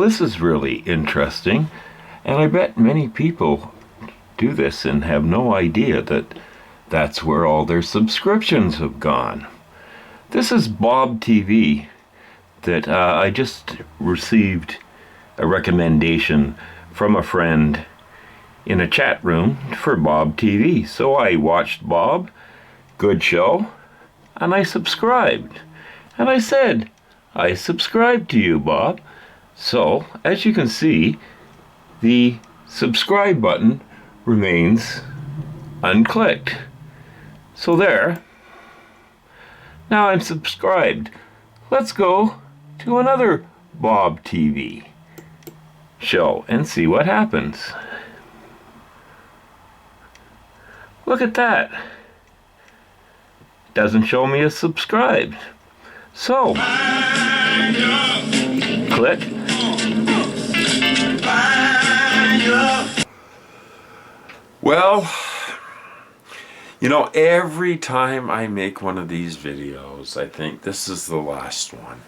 this is really interesting, and I bet many people do this and have no idea that that's where all their subscriptions have gone. This is Bob TV that I just received a recommendation from a friend in a chat room for Bob TV. So I watched Bob, good show, and I subscribed. And I said, I subscribe to you, Bob. So, as you can see, the subscribe button remains unclicked. So there. Now I'm subscribed. Let's go to another Bob TV show and see what happens. Look at that. Doesn't show me as subscribed. So, click. Well, you know, every time I make one of these videos, I think this is the last one.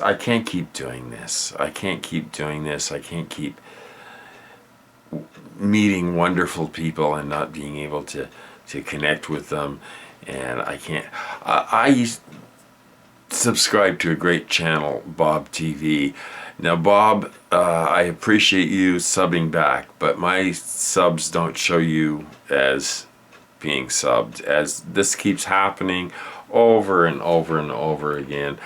I can't keep doing this. I can't keep doing this. I can't keep meeting wonderful people and not being able to connect with them. And I can't. I subscribe to a great channel, Bob TV. Now, Bob, I appreciate you subbing back, but my subs don't show you as being subbed, as this keeps happening over and over and over again.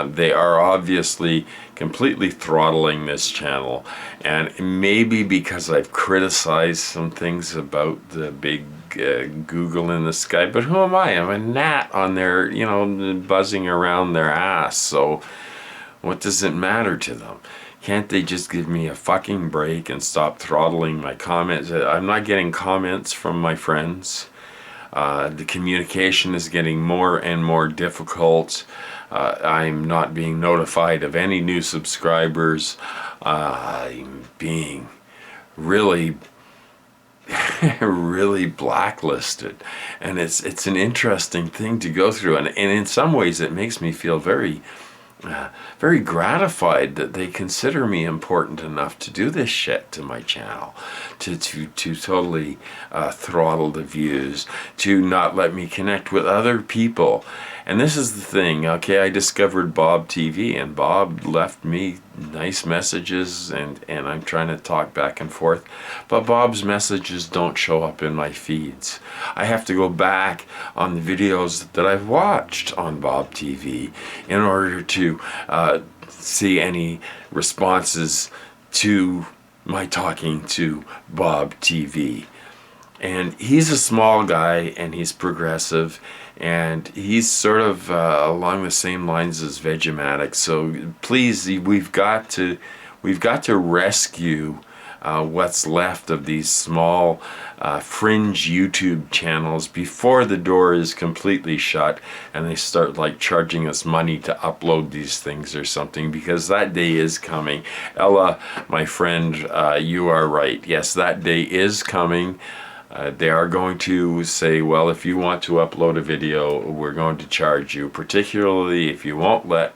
They are obviously completely throttling this channel, and maybe because I've criticized some things about the big Google in the sky, but who am I? I'm a gnat on their, you know, buzzing around their ass, so what does it matter to them? Can't they just give me a fucking break and stop throttling my comments? I'm not getting comments from my friends. The communication is getting more and more difficult. I'm not being notified of any new subscribers. I'm being really really blacklisted, and it's an interesting thing to go through, and in some ways it makes me feel very very gratified that they consider me important enough to do this shit to my channel, to totally throttle the views, to not let me connect with other people. And this is the thing, okay, I discovered Bob TV, and Bob left me nice messages, and I'm trying to talk back and forth, but Bob's messages don't show up in my feeds. I have to go back on the videos that I've watched on Bob TV in order to see any responses to my talking to Bob TV. And he's a small guy, and he's progressive, and he's sort of along the same lines as Vegematics. So please, we've got to rescue what's left of these small fringe YouTube channels before the door is completely shut and they start like charging us money to upload these things or something, because that day is coming. Ella, my friend, you are right. Yes, that day is coming. They are going to say, well, if you want to upload a video, we're going to charge you, particularly if you won't let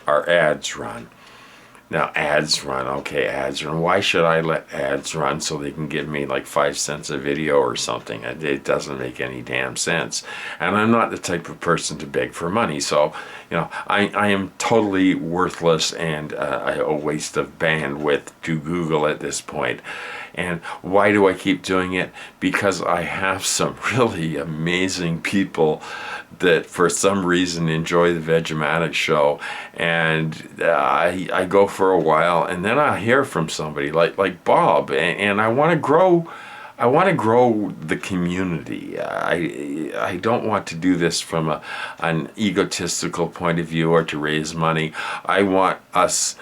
our ads run. Now, ads run, okay, ads run. Why should I let ads run so they can give me like 5 cents a video or something? It doesn't make any damn sense. And I'm not the type of person to beg for money. So, you know, I am totally worthless and a waste of bandwidth to Google at this point. And why do I keep doing it? Because I have some really amazing people that for some reason enjoy the Vegematics show, and I go for a while, and then I hear from somebody like Bob, and I want to grow. I want to grow the community. I don't want to do this from an egotistical point of view or to raise money. I want us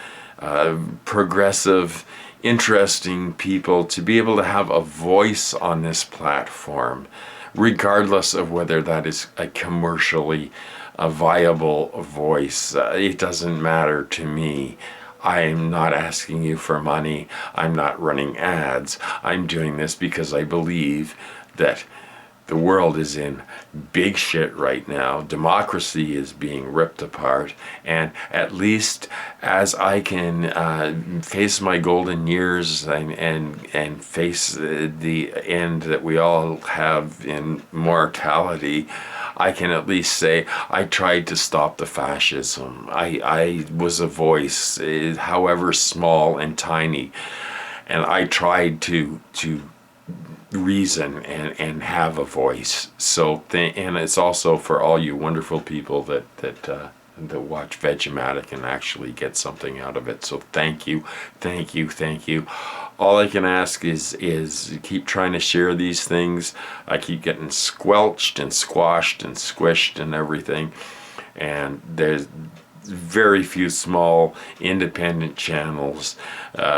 progressive, interesting people to be able to have a voice on this platform, regardless of whether that is a commercially viable voice. It doesn't matter to me. I'm not asking you for money. I'm not running ads. I'm doing this because I believe that the world is in big shit right now. Democracy is being ripped apart, and at least as I can face my golden years and face the end that we all have in mortality, I can at least say I tried to stop the fascism. I was a voice, however small and tiny, and I tried to reason and have a voice. So and it's also for all you wonderful people that watch Vegematic and actually get something out of it. So thank you. All I can ask is keep trying to share these things. I keep getting squelched and squashed and squished and everything, and there's very few small independent channels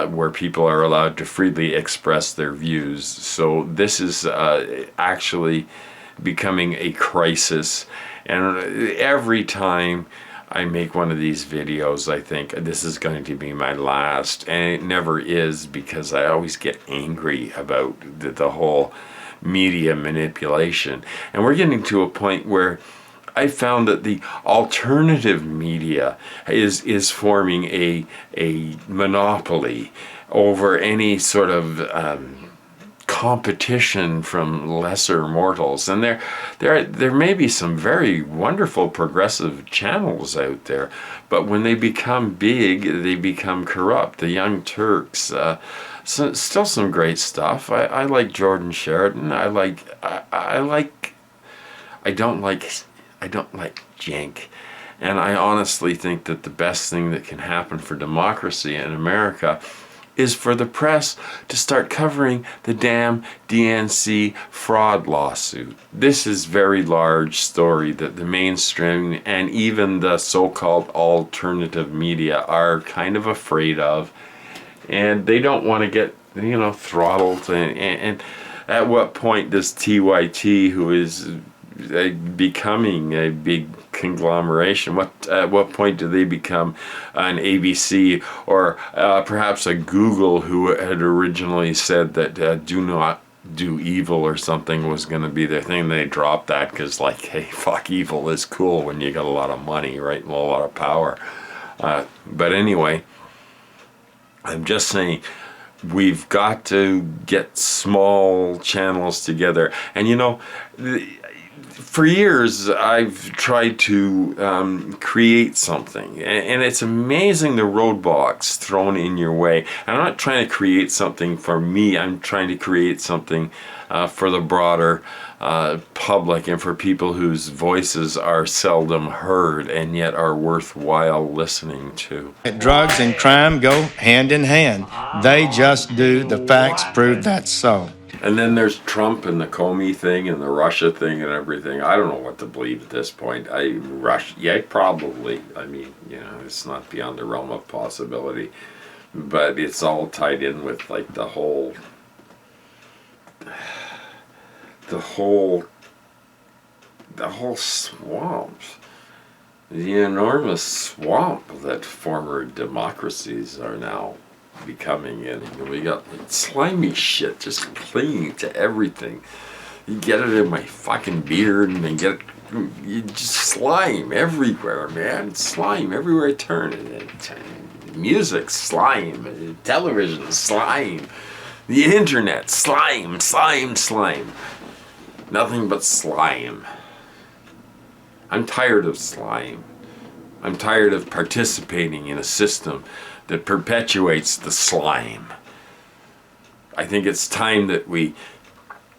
where people are allowed to freely express their views. So this is actually becoming a crisis, and every time I make one of these videos I think this is going to be my last, and it never is, because I always get angry about the whole media manipulation. And we're getting to a point where I found that the alternative media is forming a monopoly over any sort of competition from lesser mortals. And there may be some very wonderful progressive channels out there, but when they become big, they become corrupt. The Young Turks, still some great stuff. I like Jordan Sheridan. I don't like Cenk. And I honestly think that the best thing that can happen for democracy in America is for the press to start covering the damn DNC fraud lawsuit. This is a very large story that the mainstream and even the so-called alternative media are kind of afraid of, and they don't want to get throttled. And at what point does TYT, who is becoming a big conglomeration, at what point do they become an ABC or perhaps a Google, who had originally said that do not do evil or something was going to be their thing? They dropped that because, like, hey, fuck, evil is cool when you got a lot of money, right, and a lot of power. But anyway, I'm just saying, we've got to get small channels together. And for years I've tried to create something, and it's amazing the roadblocks thrown in your way. And I'm not trying to create something for me, I'm trying to create something for the broader public, and for people whose voices are seldom heard and yet are worthwhile listening to. Drugs and crime go hand in hand. They just do. The facts prove that's so. And then there's Trump and the Comey thing and the Russia thing and everything. I don't know what to believe at this point. Probably. I mean, it's not beyond the realm of possibility. But it's all tied in with, like, the whole swamp. The enormous swamp that former democracies are now becoming in. We got slimy shit just clinging to everything. You get it in my fucking beard, and then you just slime everywhere, man. Slime everywhere I turn. Music, slime. Television, slime. The internet, slime. Nothing but slime. I'm tired of slime. I'm tired of participating in a system that perpetuates the slime. I think it's time that we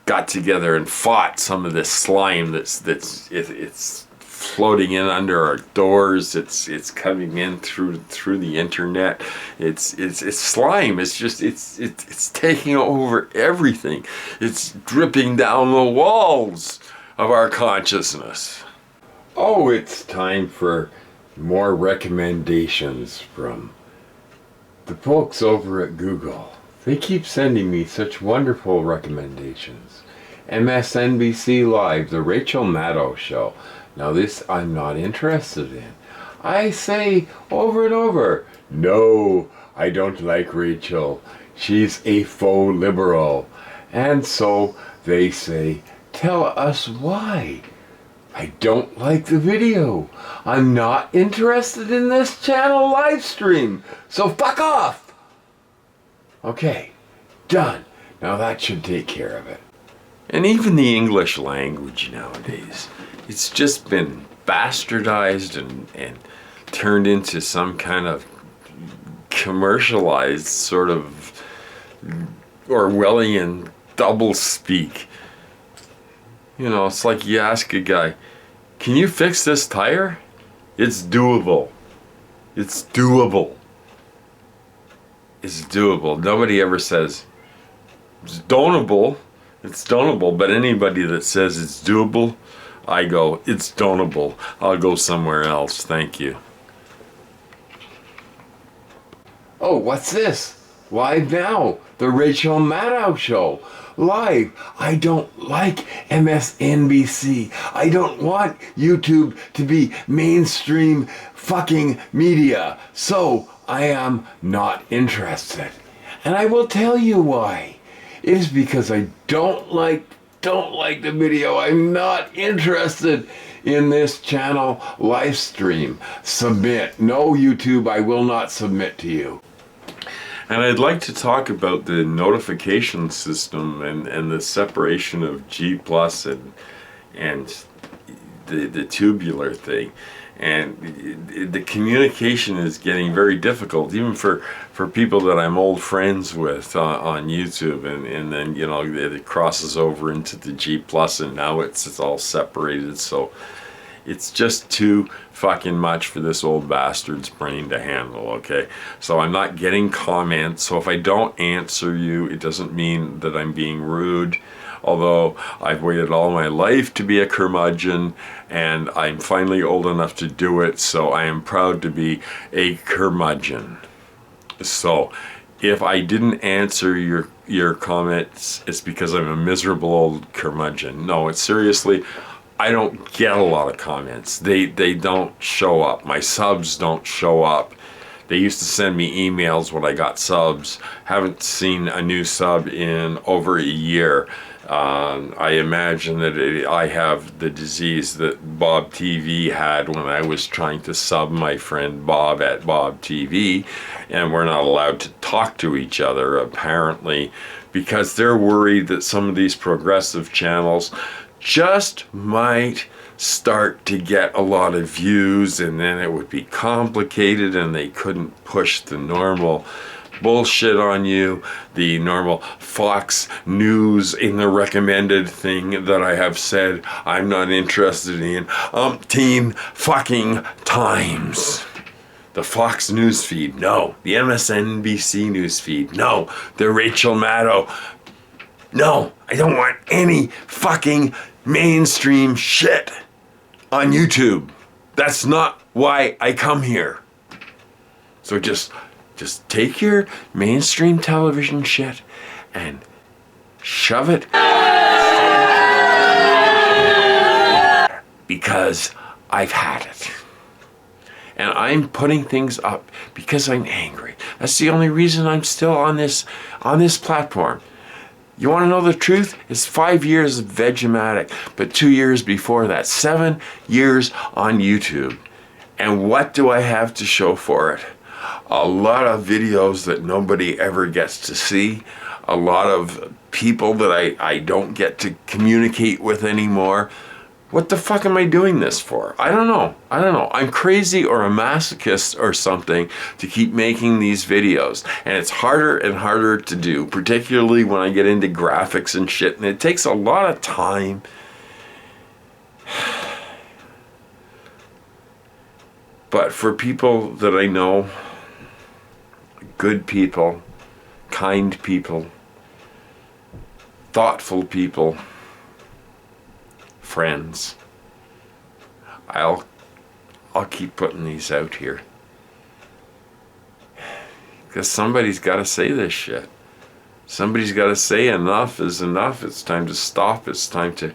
got together and fought some of this slime it's floating in under our doors. It's coming in through the internet. It's slime. It's taking over everything. It's dripping down the walls of our consciousness. Oh, it's time for more recommendations from the folks over at Google. They keep sending me such wonderful recommendations. MSNBC Live, the Rachel Maddow Show. Now this I'm not interested in. I say over and over, no, I don't like Rachel. She's a faux liberal. And so they say, Tell us why. I don't like the video. I'm not interested in this channel live stream. So fuck off. Okay, done. Now that should take care of it. And even the English language nowadays, it's just been bastardized and turned into some kind of commercialized sort of Orwellian doublespeak. You know, it's like you ask a guy, can you fix this tire? It's doable. It's doable. It's doable. Nobody ever says, it's donable. It's donable. But anybody that says it's doable, I go, it's donable. I'll go somewhere else. Thank you. Oh, what's this? Live now. The Rachel Maddow Show. Live. I don't like MSNBC. I don't want YouTube to be mainstream fucking media. So I am not interested. And I will tell you why. It is because I don't like the video. I'm not interested in this channel live stream. Submit. No, YouTube, I will not submit to you. And I'd like to talk about the notification system and the separation of G plus and the tubular thing. And the communication is getting very difficult, even for people that I'm old friends with on YouTube. And then, you know, it crosses over into the G plus, and now it's all separated. So it's just too fucking much for this old bastard's brain to handle, okay? So I'm not getting comments. So if I don't answer you, it doesn't mean that I'm being rude. Although I've waited all my life to be a curmudgeon, and I'm finally old enough to do it, so I am proud to be a curmudgeon. So if I didn't answer your comments, it's because I'm a miserable old curmudgeon. No, it's seriously, I don't get a lot of comments. They don't show up. My subs don't show up. They used to send me emails when I got subs. Haven't seen a new sub in over a year. I imagine that I have the disease that Bob TV had when I was trying to sub my friend Bob at Bob TV, and we're not allowed to talk to each other apparently because they're worried that some of these progressive channels just might start to get a lot of views, and then it would be complicated and they couldn't push the normal bullshit on you, the normal Fox News in the recommended thing that I have said I'm not interested in umpteen fucking times. The Fox News feed, no. The MSNBC news feed, no. The Rachel Maddow, no. I don't want any fucking mainstream shit on YouTube. That's not why I come here. So just take your mainstream television shit and shove it, because I've had it. And I'm putting things up because I'm angry. That's the only reason I'm still on this platform. You want to know the truth? It's 5 years of Vegematic, but 2 years before that, 7 years on YouTube. And what do I have to show for it? A lot of videos that nobody ever gets to see, a lot of people that I don't get to communicate with anymore. What the fuck am I doing this for? I don't know. I'm crazy or a masochist or something to keep making these videos. And it's harder and harder to do, particularly when I get into graphics and shit. And it takes a lot of time. But for people that I know, good people, kind people, thoughtful people, friends, I'll keep putting these out here. Because somebody's got to say this shit. Somebody's got to say enough is enough. It's time to stop. It's time to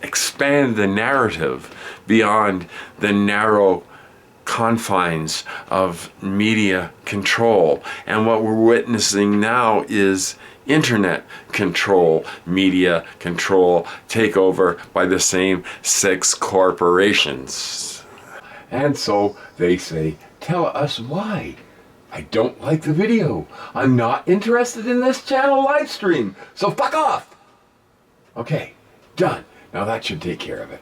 expand the narrative beyond the narrow confines of media control. And what we're witnessing now is internet control, media control, takeover by the same 6 corporations. And so they say, tell us why. I don't like the video. I'm not interested in this channel live stream. So fuck off. Okay, done. Now that should take care of it.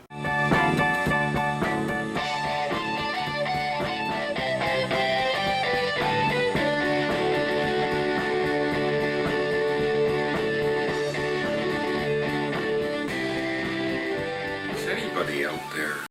Is anybody out there?